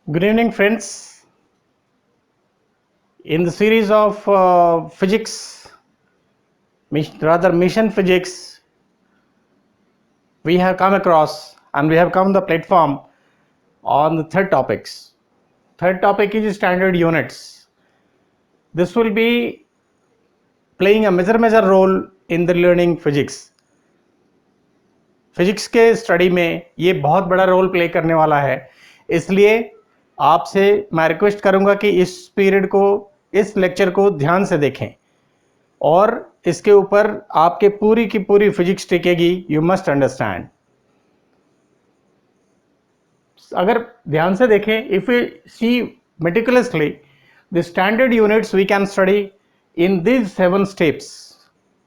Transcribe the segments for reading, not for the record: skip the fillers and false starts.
Good evening, friends. In the series of physics, mission physics, we have come across and we have come the platform on the third topics. Third topic is standard units. This will be playing a major role in the learning physics. Physics के study में ये बहुत बड़ा role play करने वाला है, इसलिए आपसे मैं रिक्वेस्ट करूंगा कि इस पीरियड को, इस लेक्चर को ध्यान से देखें और इसके ऊपर आपके पूरी की पूरी फिजिक्स टिकेगी. You must understand. अगर ध्यान से देखें, if you see meticulously the standard units we can study in these 7 steps.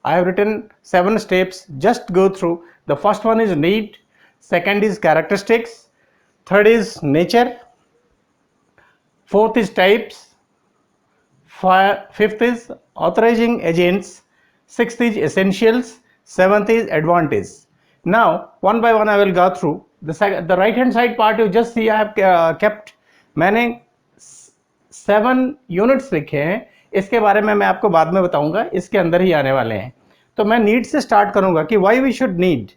I have written 7 steps. Just go through. The first one is need, second is characteristics, third is nature, fourth is types, fifth is authorizing agents, sixth is essentials, seventh is advantage. Now one by one I will go through. The right hand side part you just see I have kept. मैंने 7 units लिखे हैं, इसके बारे में मैं आपको बाद में बताऊंगा, इसके अंदर ही आने वाले हैं. तो मैं नीड से स्टार्ट करूंगा कि वाई वी शुड नीड.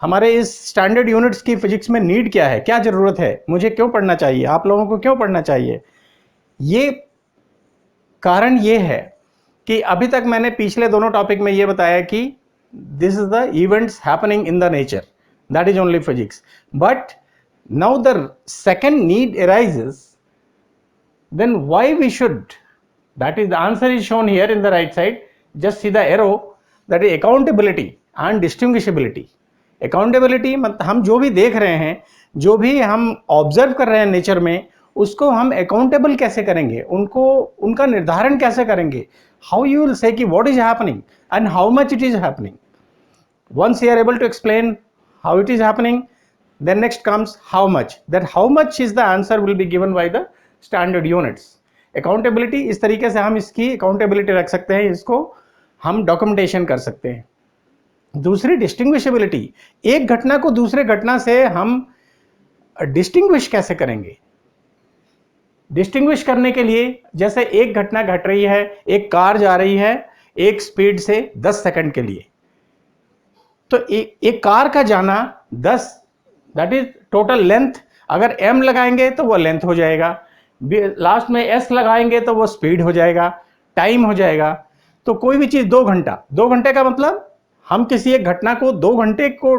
हमारे इस स्टैंडर्ड यूनिट्स की फिजिक्स में नीड क्या है, क्या जरूरत है, मुझे क्यों पढ़ना चाहिए, आप लोगों को क्यों पढ़ना चाहिए. ये कारण ये है कि अभी तक मैंने पिछले दोनों टॉपिक में ये बताया कि this is the events happening in the nature, that is only physics. But now the second need arises, then why we should, that is the answer is shown here in the right side. Just see the arrow, that is accountability and distinguishability. Accountability मतलब हम जो भी देख रहे हैं, जो भी हम ऑब्जर्व कर रहे हैं नेचर में, उसको हम अकाउंटेबल कैसे करेंगे, उनका निर्धारण कैसे करेंगे. हाउ यू विल से कि what is happening and how much it is happening. once you are able to explain how it is happening, then next comes how much. That how much is the answer will be given by the standard units. Accountability, इस तरीके से हम इसकी accountability रख सकते हैं, इसको हम डॉक्यूमेंटेशन कर सकते हैं. दूसरी डिस्टिंग्विशेबिलिटी, एक घटना को दूसरे घटना से हम डिस्टिंग्विश कैसे करेंगे. डिस्टिंग्विश करने के लिए, जैसे एक घटना घट रही है, एक कार जा रही है एक स्पीड से 10 सेकंड के लिए, तो एक कार का जाना 10, दैट इज टोटल लेंथ. अगर m लगाएंगे तो वो लेंथ हो जाएगा, लास्ट में s लगाएंगे तो वो स्पीड हो जाएगा, टाइम हो जाएगा. तो कोई भी चीज 2 घंटे का मतलब हम किसी एक घटना को 2 घंटे को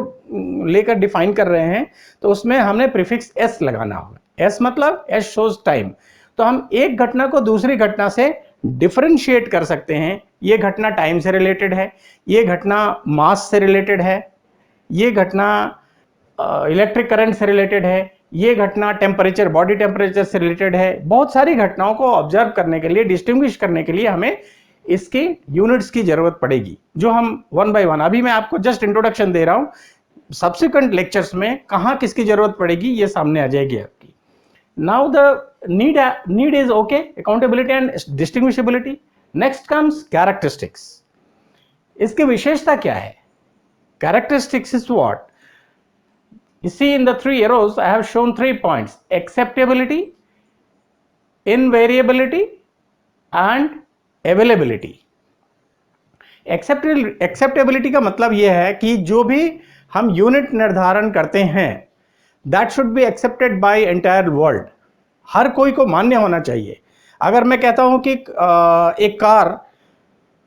लेकर डिफाइन कर रहे हैं, तो उसमें हमने प्रीफिक्स s लगाना होगा. s मतलब s शोज टाइम. तो हम एक घटना को दूसरी घटना से डिफरेंशिएट कर सकते हैं. ये घटना टाइम से रिलेटेड है, ये घटना मास से रिलेटेड है, ये घटना इलेक्ट्रिक करंट से रिलेटेड है, ये घटना टेम्परेचर, बॉडी टेम्परेचर से रिलेटेड है. बहुत सारी घटनाओं को ऑब्जर्व करने के लिए, डिस्टिंग्विश करने के लिए हमें इसकी यूनिट्स की जरूरत पड़ेगी, जो हम वन बाय वन, अभी मैं आपको जस्ट इंट्रोडक्शन दे रहा हूं, सब्सिक्वेंट लेक्चर्स में कहां किसकी जरूरत पड़ेगी ये सामने आ जाएगी आपकी. Now the need is okay, accountability and distinguishability. Next comes characteristics. इसकी विशेषता क्या है. Characteristics is what. You see in the 3 arrows I have shown 3 points: acceptability, invariability and availability. Acceptability का मतलब यह है कि जो भी हम यूनिट निर्धारण करते हैं, that should be accepted by entire world. हर कोई को मान्य होना चाहिए. अगर मैं कहता हूं कि एक कार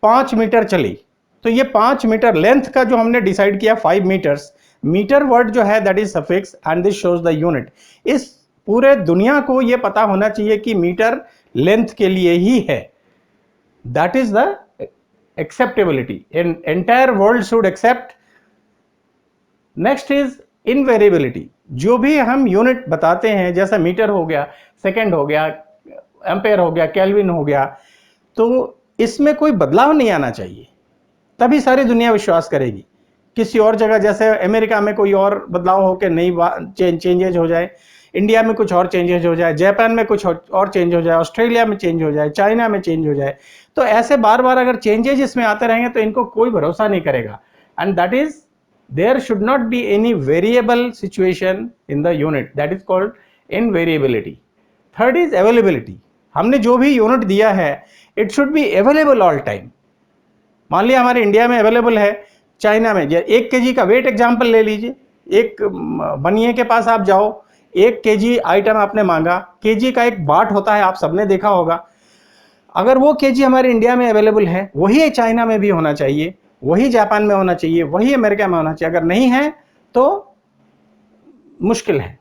5 मीटर चली, तो ये 5 मीटर लेंथ का जो हमने डिसाइड किया 5 मीटर्स, मीटर वर्ड जो है that is suffix and this shows the unit. इस पूरे दुनिया को ये पता होना चाहिए कि मीटर लेंथ के लिए ही है. That is the acceptability. Entire world should accept. Next is invariability. जो भी हम यूनिट बताते हैं, जैसा मीटर हो गया, सेकेंड हो गया, एम्पेयर हो गया, केल्विन हो गया, तो इसमें कोई बदलाव नहीं आना चाहिए, तभी सारी दुनिया विश्वास करेगी. किसी और जगह, जैसे अमेरिका में कोई और बदलाव हो के नई चेंजेज हो जाए, इंडिया में कुछ और चेंजेज हो जाए, जापान में कुछ और चेंज हो जाए, ऑस्ट्रेलिया में चेंज हो जाए, चाइना में चेंज हो जाए, तो ऐसे बार बार अगर चेंजेज इसमें आते रहेंगे तो इनको कोई भरोसा नहीं करेगा. And that is, there should not be any variable situation in the unit, that is called in variability. Third is availability, हमने जो भी यूनिट दिया है it should be available all time. मान लिया हमारे इंडिया में अवेलेबल है, चाइना में 1 kg का वेट एग्जाम्पल ले लीजिए, एक बनिए के पास आप जाओ, 1 kg आइटम आपने मांगा, केजी का एक बाट होता है, आप सबने देखा होगा। अगर वो केजी हमारे इंडिया में अवेलेबल है, वही चाइना में भी होना चाहिए, वही जापान में होना चाहिए, वही अमेरिका में होना चाहिए। अगर नहीं है तो मुश्किल है।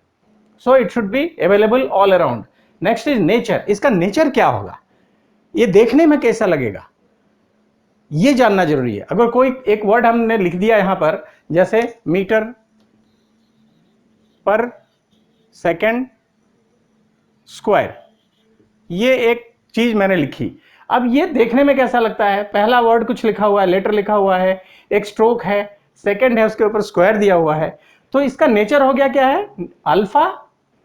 So it should be available all around. Next is nature, इसका नेचर क्या होगा, ये देखने में कैसा लगेगा, ये जानना जरूरी है। अगर कोई एक वर्ड हमने लिख दिया यहां पर, जैसे मीटर पर सेकेंड स्क्वायर, ये एक चीज मैंने लिखी, अब ये देखने में कैसा लगता है, पहला वर्ड कुछ लिखा हुआ है, लेटर लिखा हुआ है, एक स्ट्रोक है, सेकंड है, उसके ऊपर स्क्वायर दिया हुआ है, तो इसका नेचर हो गया क्या है, alpha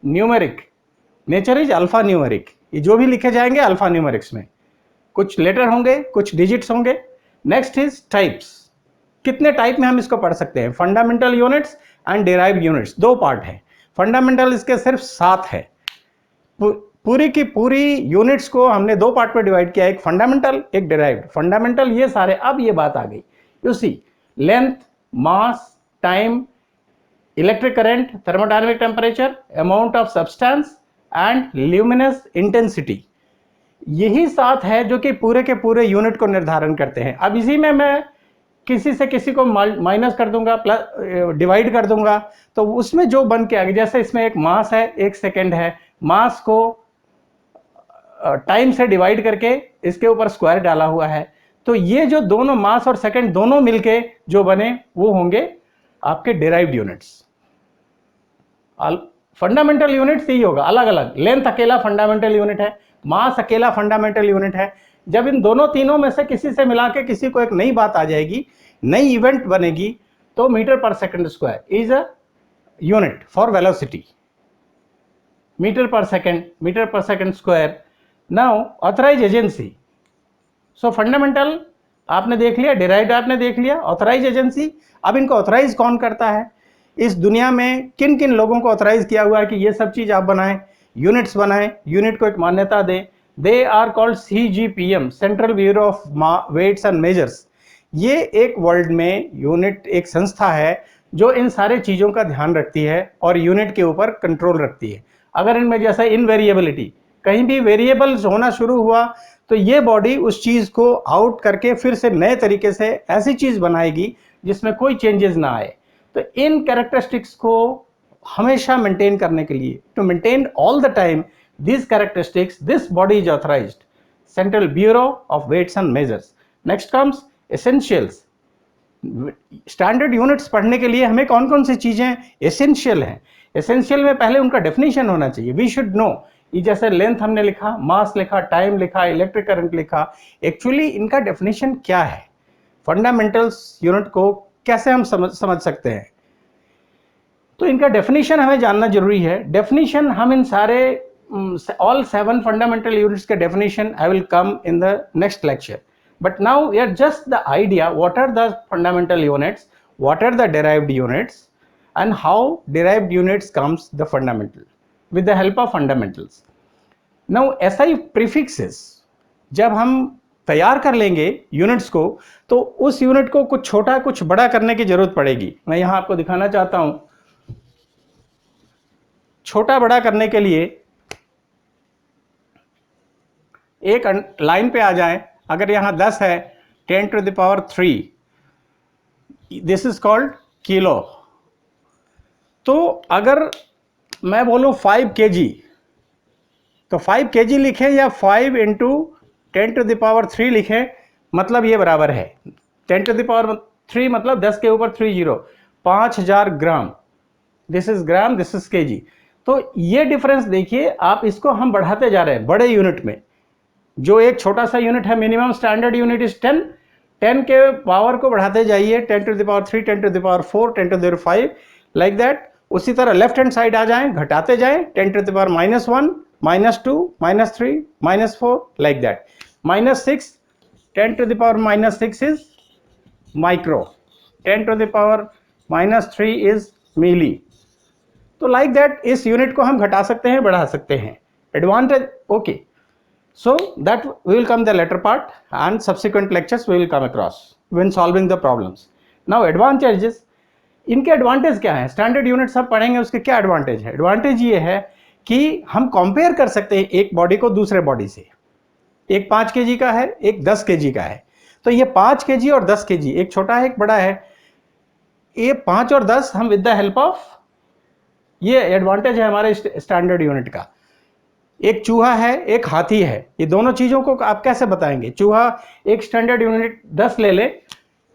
numeric. Nature is alpha numeric, ये जो भी लिखे जाएंगे अल्फा न्यूमेरिक्स में, कुछ लेटर होंगे, कुछ डिजिट्स होंगे। नेक्स्ट इज टाइप्स, कितने टाइप में हम इसको पढ़ सकते हैं, fundamental units and derived units, दो पार्ट है। फंडामेंटल इसके सिर्फ 7 है, पूरी की पूरी यूनिट्स को हमने दो पार्ट में डिवाइड किया, एक फंडामेंटल एक डिराइव्ड। फंडामेंटल ये सारे, अब ये बात आ गई, you see length, mass, time, electric current, thermodynamic temperature, amount of substance and luminous intensity, यही 7 है जो कि पूरे के पूरे यूनिट को निर्धारण करते हैं। अब इसी में मैं किसी से किसी को माइनस कर दूंगा, प्लस डिवाइड कर दूंगा, तो उसमें जो बन के आ गया, जैसे इसमें एक मास है, एक सेकंड है, मास को टाइम से डिवाइड करके इसके ऊपर स्क्वायर डाला हुआ है, तो ये जो दोनों मास और सेकंड दोनों मिलके जो बने वो होंगे आपके डिराइव्ड यूनिट्स। फंडामेंटल यूनिट्स यही होगा, अलग अलग, लेंथ अकेला फंडामेंटल यूनिट है, मास अकेला फंडामेंटल यूनिट है। जब इन दोनों तीनों में से किसी से मिला के किसी को एक नई बात आ जाएगी, नई इवेंट बनेगी, तो metre per second square is a unit for velocity, metre per second square. Now authorise agency, so fundamental आपने देख लिया, डिराइव्ड आपने देख लिया, ऑथराइज एजेंसी, अब इनको ऑथराइज कौन करता है, इस दुनिया में किन किन लोगों को ऑथराइज किया हुआ है कि ये सब चीज आप बनाएं, यूनिट्स बनाएं, यूनिट को एक मान्यता दें। They are called CGPM, central bureau of weights and measures. ये एक वर्ल्ड में यूनिट, एक संस्था है जो इन सारे चीजों का ध्यान रखती है और यूनिट के ऊपर कंट्रोल रखती है। अगर इनमें जैसे इनवेरिएबिलिटी, कहीं भी वेरिएबल्स होना शुरू हुआ तो ये बॉडी उस चीज को आउट करके फिर से नए तरीके से ऐसी चीज बनाएगी जिसमें कोई चेंजेस ना आए। तो इन कैरेक्टरिस्टिक्स को हमेशा मेंटेन करने के लिए, to maintain all the time these characteristics, this body is authorized, Central Bureau of Weights and Measures. Next comes essentials. Standard units पढ़ने के लिए हमें कौन कौन सी चीजें एसेंशियल हैं, एसेंशियल में पहले उनका डेफिनेशन होना चाहिए, वी शुड नो। ये जैसे लेंथ हमने लिखा, मास लिखा, टाइम लिखा, इलेक्ट्रिक करंट लिखा, एक्चुअली इनका डेफिनेशन क्या है, फंडामेंटल्स यूनिट को कैसे हम समझ सकते हैं, तो इनका डेफिनेशन हमें जानना जरूरी है। डेफिनेशन हम इन सारे all 7 fundamental units के definition I will come in the next lecture, but now we are just the idea what are the fundamental units, what are the derived units, and how derived units comes the fundamental with the help of fundamentals. Now SI prefixes जब हम तैयार कर लेंगे units को, तो उस unit को कुछ छोटा कुछ बड़ा करने की जरूरत पड़ेगी। मैं यहां आपको दिखाना चाहता हूं, छोटा बड़ा करने के लिए एक लाइन पे आ जाएं, अगर यहां 10 है 10 to the power 3, this is called kilo. तो अगर मैं बोलूं 5 kg, तो 5 kg लिखें या 5 into 10 to the power 3 लिखें, मतलब ये बराबर है 10 to the power 3 मतलब 10 के ऊपर 3 zero, 5000 gram, this is gram, this is KG. तो ये डिफरेंस देखिए आप, इसको हम बढ़ाते जा रहे हैं बड़े यूनिट में। जो एक छोटा सा यूनिट है, मिनिमम स्टैंडर्ड यूनिट इज 10, 10 के पावर को बढ़ाते जाइए, 10 to the power 3, 10 to the power 4, 10 to the power 5, like that. उसी तरह लेफ्ट हैंड साइड आ जाएं, घटाते जाएं, 10 to the power -1, -2, -3, -4, like that, -6, 10 to the power -6 is micro, 10 to the power -3 is milli. तो लाइक दैट इस unit को हम घटा सकते हैं, बढ़ा सकते हैं. Advantage, okay. So that we will come the later part, and subsequent lectures we will come across when solving the problems. Now advantages, इनके एडवांटेज क्या है? स्टैंडर्ड यूनिट सब पढ़ेंगे, उसके क्या एडवांटेज है? एडवांटेज ये है कि हम कंपेयर कर सकते हैं एक बॉडी को दूसरे बॉडी से. एक 5 kg का है, एक 10 kg का है. तो ये 5 kg और 10 kg, एक छोटा है एक बड़ा है. ये 5 और 10 हम विद द हेल्प ऑफ, ये एडवांटेज है हमारे स्टैंडर्ड यूनिट का. एक चूहा है, एक हाथी है, ये दोनों चीजों को आप कैसे बताएंगे? चूहा एक स्टैंडर्ड यूनिट 10 ले ले,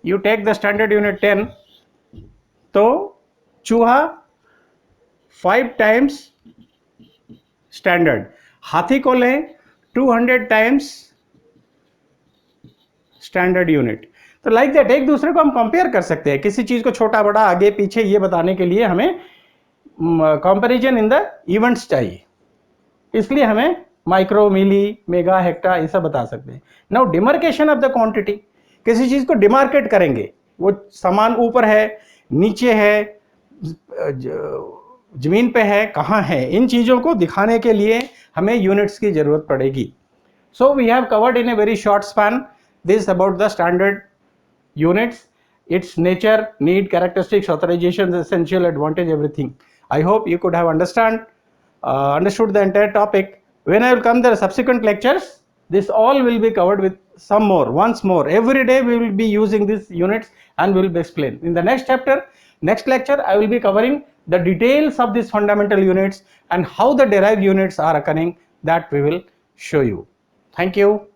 you take the standard unit 10, तो चूहा 5 टाइम्स स्टैंडर्ड. हाथी को लें 200 टाइम्स स्टैंडर्ड यूनिट. तो लाइक दैट एक दूसरे को हम कंपेयर कर सकते हैं. किसी चीज को छोटा बड़ा आगे पीछे ये बताने के लिए हमें कंपैरिजन इन द इवेंट्स चाहिए, इसलिए हमें माइक्रो, मिली, मेगा, हेक्टा ये सब बता सकते हैं. Now demarcation of the quantity, किसी चीज को डिमार्केट करेंगे, वो सामान ऊपर है, नीचे है, जमीन पे है, कहाँ है, इन चीजों को दिखाने के लिए हमें यूनिट्स की जरूरत पड़ेगी. So we have covered in a very short span this about the standard units, its nature, need, characteristics, authorizations, essential, advantage, everything. I hope you could have understood the entire topic. When I will come the subsequent lectures, this all will be covered with some more, once more. Every day we will be using these units and we will be explained. In the next chapter, next lecture, I will be covering the details of these fundamental units and how the derived units are occurring, that we will show you. Thank you.